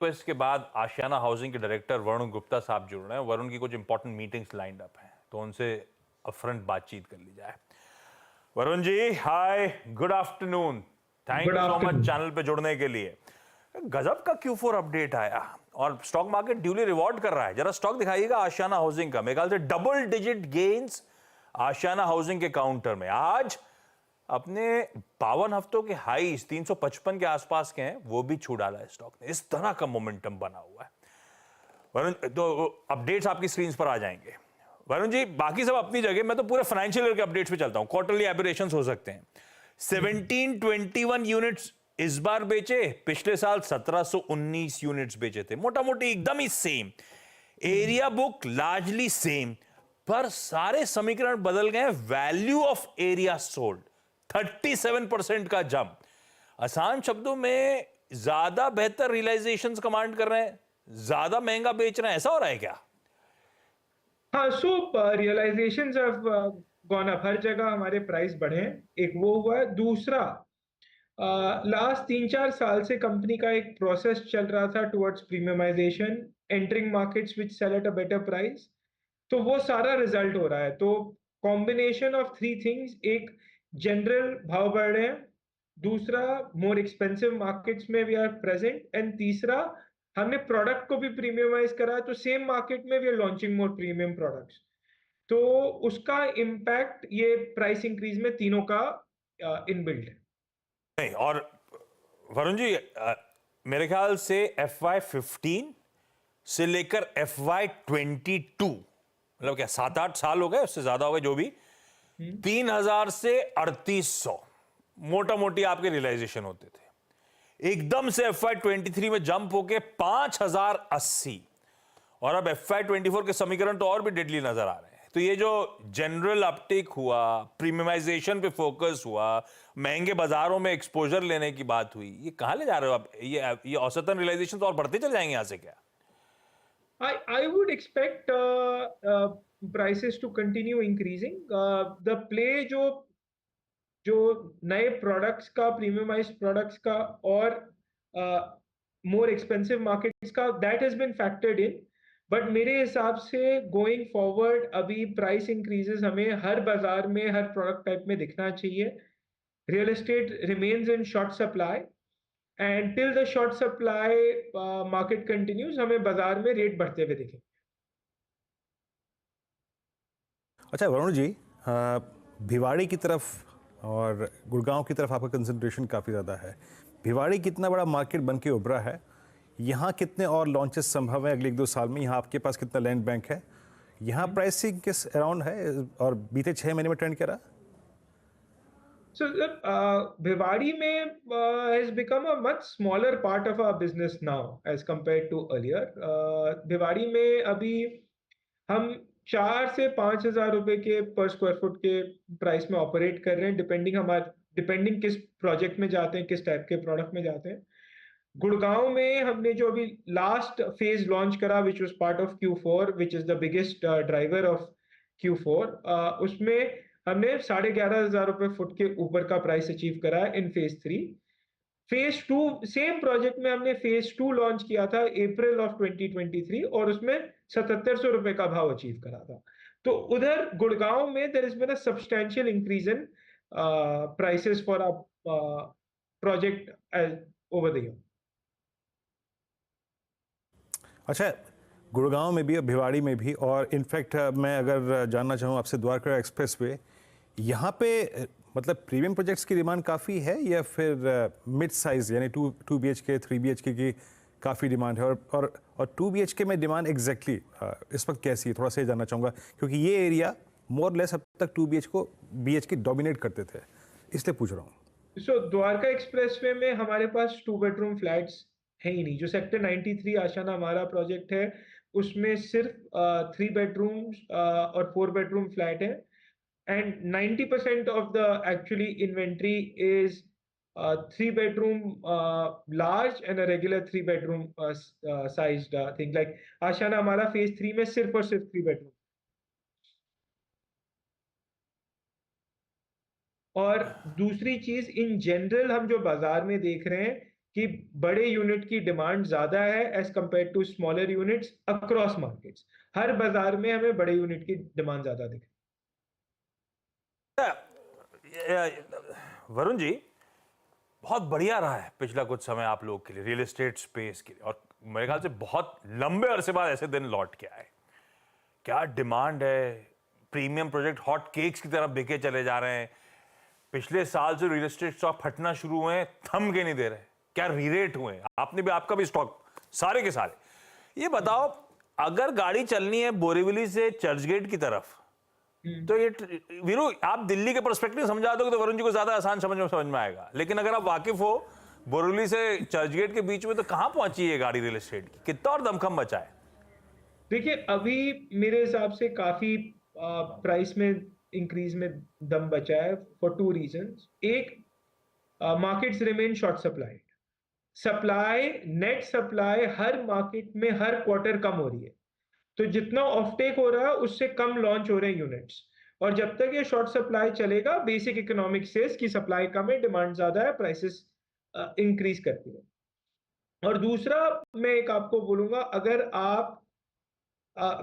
तो इसके बाद आशियाना हाउसिंग के डायरेक्टर वरुण गुप्ता साहब जुड़ रहे हैं। वरुण की कुछ इंपॉर्टेंट मीटिंग्स लाइंड अप हैं, तो उनसे अपफ्रंट बातचीत कर ली जाए। Varun ji, hi, good afternoon. Thank good you so much afternoon. Channel पे जुड़ने के लिए। गजब का Q4 अपडेट आया और स्टॉक मार्केट ड्यूली रिवॉर्ड कर रहा है। जरा स्टॉक दिखाइएगा आशियाना हाउसिंग का। मेरे ख्याल से डबल डिजिट गेन्स आशियाना हाउसिंग के काउंटर में। आज अपने 52 हफ्तों के हाईज 355 के आसपास के हैं, वो भी छू डाला है स्टॉक ने। इस तरह का मोमेंटम बना हुआ है। वरुण, तो अपडेट्स आपकी स्क्रीन पर आ जाएंगे। वरुण जी, बाकी सब अपनी जगह, मैं तो पूरे फाइनेंशियल ईयर के अपडेट्स पे चलता हूं। क्वार्टरली एबरेशंस हो सकते हैं। 1721 यूनिट्स इस बार बेचे, पिछले साल 1719 यूनिट्स बेचे थे। मोटा मोटी एकदम ही same. Area book largely same, पर सारे समीकरण बदल गए। वैल्यू ऑफ एरिया सोल्ड 37% का जंप। आसान शब्दों में ज्यादा बेहतर रियलाइजेशंस कमांड कर रहे हैं, ज्यादा महंगा बेच रहे हैं, ऐसा हो रहा है क्या? हाँ, सो रियलाइजेशंस हैव गॉन अप। हर जगह हमारे प्राइस बढ़े हैं, एक वो हुआ है। दूसरा, लास्ट 3-4 साल से कंपनी का एक प्रोसेस चल रहा था towards premiumization, entering markets which sell at a better price. तो वो सारा रिजल्ट हो रहा है। तो कॉम्बिनेशन ऑफ थ्री थिंग्स, एक जनरल भाव बढ़ रहे हैं, दूसरा मोर एक्सपेंसिव मार्केट्स में वी आर प्रेजेंट, एंड तीसरा हमने प्रोडक्ट को भी प्रीमियमाइज करा है। तो सेम मार्केट में we are launching more premium products. तो उसका इम्पैक्ट ये प्राइस इंक्रीज में तीनों का इनबिल्ट है। नहीं, और वरुण जी, मेरे ख्याल से FY15 से लेकर FY22, मतलब क्या 7-8 साल हो गए, उससे ज्यादा हो गए, जो भी 3000 से 3800 मोटा मोटी आपके रियलाइजेशन होते थे। एकदम से FY23 में जंप होके 5080, और अब FY24 के समीकरण तो और भी डेडली नजर आ रहे हैं। तो ये जो जनरल अपटेक हुआ, प्रीमियमाइजेशन पे फोकस हुआ, महंगे बाजारों में एक्सपोजर लेने की बात हुई, ये कहां ले जा रहे हो आप? ये औसतन रियलाइजेशन तो और बढ़ते चले जाएंगे यहां से क्या? I would expect prices to continue increasing. The play जो नए प्रोडक्ट्स का, प्रीमियमाइज्ड प्रोडक्ट्स का और मोर एक्सपेंसिव मार्केट्स का, that has been factored in. But मेरे हिसाब से गोइंग फॉरवर्ड अभी प्राइस इंक्रीजेस हमें हर बाजार में, हर प्रोडक्ट टाइप में दिखना चाहिए। Real estate remains in short supply, and till the short supply market continues, हमें बाजार में रेट बढ़ते हुए दिखेंगे। अच्छा वरुण जी, भिवाड़ी की तरफ और गुड़गांव की तरफ आपका कंसंट्रेशन काफ़ी ज़्यादा है। भिवाड़ी कितना बड़ा मार्केट बन के उभरा है? यहाँ कितने और लॉन्चेस संभव है अगले 1-2 साल में? यहाँ आपके पास कितना लैंड बैंक है? यहाँ प्राइसिंग किस अराउंड है और बीते 6 महीने में ट्रेंड क्या रहा? So, Bhiwadi mein has become a much smaller part of our business now as compared to earlier. Bhiwadi में अभी हम 4 से 5 हज़ार रुपए के पर स्क्वायर फुट के प्राइस में ऑपरेट कर रहे हैं, डिपेंडिंग किस प्रोजेक्ट में जाते हैं, किस टाइप के प्रोडक्ट में जाते हैं। गुड़गांव में हमने जो अभी लास्ट फेज लॉन्च करा, which was part of Q4, which is the biggest driver of Q4, उसमें हमने 11,500 रुपए फुट के ऊपर का प्राइस अचीव करा है इन फेज 3। फेज 2, सेम प्रोजेक्ट में हमने फेज 2 लॉन्च किया था अप्रैल ऑफ 2023, और उसमें 7700 रुपए का भाव अचीव करा था। तो उधर गुड़गांव में there is been a substantial increase in prices for a project over the year. अच्छा, गुड़गांव में भी और भिवाड़ी में भी, और इनफैक्ट मैं अगर जानना चाहूँ आपसे, द्वारका एक्सप्रेस वे यहाँ पे मतलब प्रीमियम प्रोजेक्ट्स की डिमांड काफ़ी है या फिर मिड साइज़ यानी 2 BHK 3 BHK की काफ़ी डिमांड है? और 2 BHK में डिमांड एग्जैक्टली इस वक्त कैसी है, थोड़ा सा जानना चाहूँगा, क्योंकि ये एरिया मोर लेस अब तक 2 BHK डोमिनेट करते थे, इसलिए पूछ रहा हूँ। सो द्वारका एक्सप्रेसवे में हमारे पास 2 बेडरूम फ्लैट्स है ही नहीं। जो सेक्टर 93 आशियाना हमारा प्रोजेक्ट है, उसमें सिर्फ 3 बेडरूम्स और 4 बेडरूम फ्लैट है, and 90% of the actually inventory is 3 bedroom large and a regular 3 bedroom sized thing, like आशियाना हमारा फेज 3 में सिर्फ और सिर्फ 3 bedroom। और दूसरी चीज, इन जनरल हम जो बाजार में देख रहे हैं, कि बड़े यूनिट की डिमांड ज्यादा है as compare to smaller units across markets. हर बाजार में हमें बड़े यूनिट की डिमांड ज्यादा दिख वरुण जी, बहुत बढ़िया रहा है पिछला कुछ समय आप लोग के लिए रियल एस्टेट स्पेस के लिए, और मेरे ख्याल से बहुत लंबे अरसे बाद ऐसे दिन लौट के आए। क्या डिमांड है, प्रीमियम प्रोजेक्ट हॉट केक्स की तरफ बिके चले जा रहे हैं। पिछले साल से रियल एस्टेट स्टॉक फटना शुरू हुए हैं, थम के नहीं दे रहे। क्या रीरेट हुए हैं, आपका भी स्टॉक सारे के सारे। ये बताओ, अगर गाड़ी चलनी है बोरीवली से चर्चगेट की तरफ, तो ये वीरू आप दिल्ली के पर्सपेक्टिव समझा दोगे तो वरुण जी को ज्यादा आसान समझ में आएगा, लेकिन अगर आप वाकिफ हो बोरीवली से चर्चगेट के बीच में, तो कहां पहुंची है गाड़ी रियल एस्टेट की, कितना और दमखम बचा है? देखिए, अभी मेरे हिसाब से काफी प्राइस में इंक्रीज में दम बचा है फॉर टू रीजंस। एक, markets remain short supplied. Supply, net supply हर मार्केट में हर क्वार्टर कम हो रही है, तो जितना ऑफटेक हो रहा है उससे कम लॉन्च हो रहे हैं यूनिट्स। और जब तक ये शॉर्ट सप्लाई चलेगा, बेसिक इकोनॉमिक सेज की सप्लाई कम है, डिमांड ज्यादा है, प्राइसेस इंक्रीज करती है। और दूसरा, मैं एक आपको बोलूंगा, अगर आप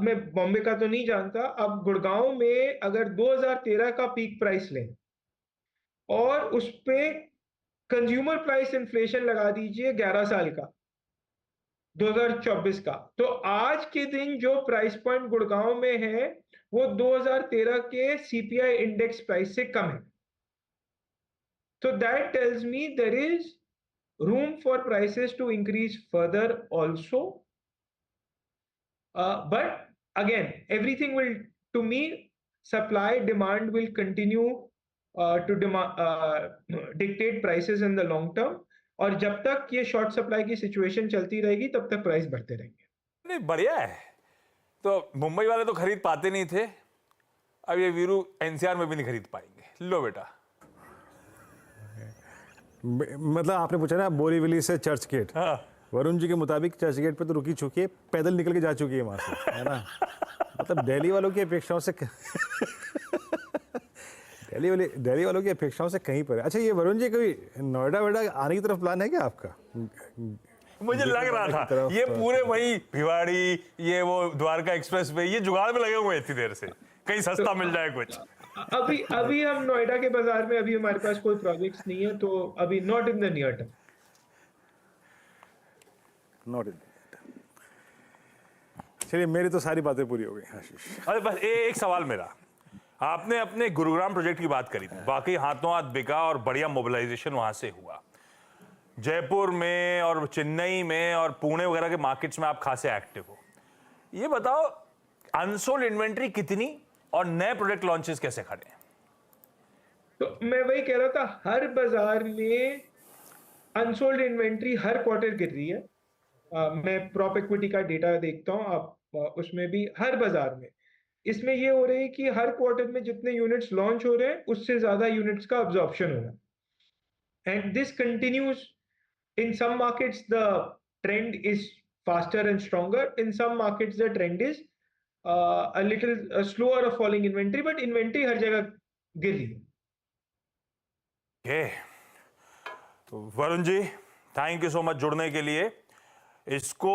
मैं बॉम्बे का तो नहीं जानता, अब गुड़गांव में अगर 2013 का पीक प्राइस लें और उस पे कंज्यूमर प्राइस इन्फ्लेशन लगा दीजिए 11 साल का, 2024 का, तो आज के दिन जो प्राइस पॉइंट गुड़गांव में है वो 2013 के सीपीआई इंडेक्स प्राइस से कम है। तो that tells me there is room for prices to increase further also. But again, everything will, to me, supply demand will continue to dictate prices in the long term. और जब तक ये short supply की situation चलती रहेगी तब तक price बढ़ते रहेंगे। नहीं, बढ़िया है। तो मुंबई वाले तो खरीद पाते नहीं थे, अब ये वीरू एनसीआर में भी नहीं खरीद पाएंगे। लो बेटा, मतलब आपने पूछा ना बोरीवली से चर्च गेट, हाँ। वरुण जी के मुताबिक चर्च गेट पे तो रुकी चुकी है, पैदल निकल के जा चुकी है वहां से, है ना। मतलब दिल्ली वालों की अपेक्षाओं से दिल्ली वालों की अपेक्षाओं से कहीं पर है। अच्छा, ये वरुण जी कोई नोएडा वेडा आने की तरफ प्लान है क्या आपका? मुझे लग रहा था ये पूरे वही भिवाड़ी, ये वो द्वारका एक्सप्रेस पे ये जुगाड़ में लगे हुए हैं इतनी देर से, कहीं सस्ता मिल जाए कुछ। अभी हम नोएडा के बाजार में, अभी हमारे पास कोई प्रोजेक्ट्स नहीं है, तो अभी not in the near term. Not in. चलिए, मेरी तो सारी बातें पूरी हो गई आशीष। अरे बस एक सवाल मेरा, आपने अपने गुरुग्राम प्रोजेक्ट की बात करी थी, वाकई हाथों हाथ बिका और बढ़िया मोबिलाइजेशन वहां से हुआ। जयपुर में और चेन्नई में और पुणे वगैरह के मार्केट्स में आप खासे एक्टिव हो। ये बताओ, अनसोल्ड इन्वेंट्री कितनी और नए प्रोडक्ट लॉन्चेस कैसे खड़े हैं? तो मैं वही कह रहा था, हर बाजार में अनसोल्ड इन्वेंट्री हर क्वार्टर गिर रही है। मैं प्रॉप इक्विटी का डेटा देखता हूं, आप उसमें भी हर बाजार में इसमें ये हो रही है कि हर क्वार्टर में जितने यूनिट्स लॉन्च हो रहे हैं उससे ज्यादा यूनिट्स का अब्जॉर्प्शन हो रहा है। And this continues in some markets, the trend is faster and stronger, in some markets the trend is a little slower of falling inventory, but inventory हर जगह गिर रही है। तो Varun ji, thank you so much जुड़ने के लिए। इसको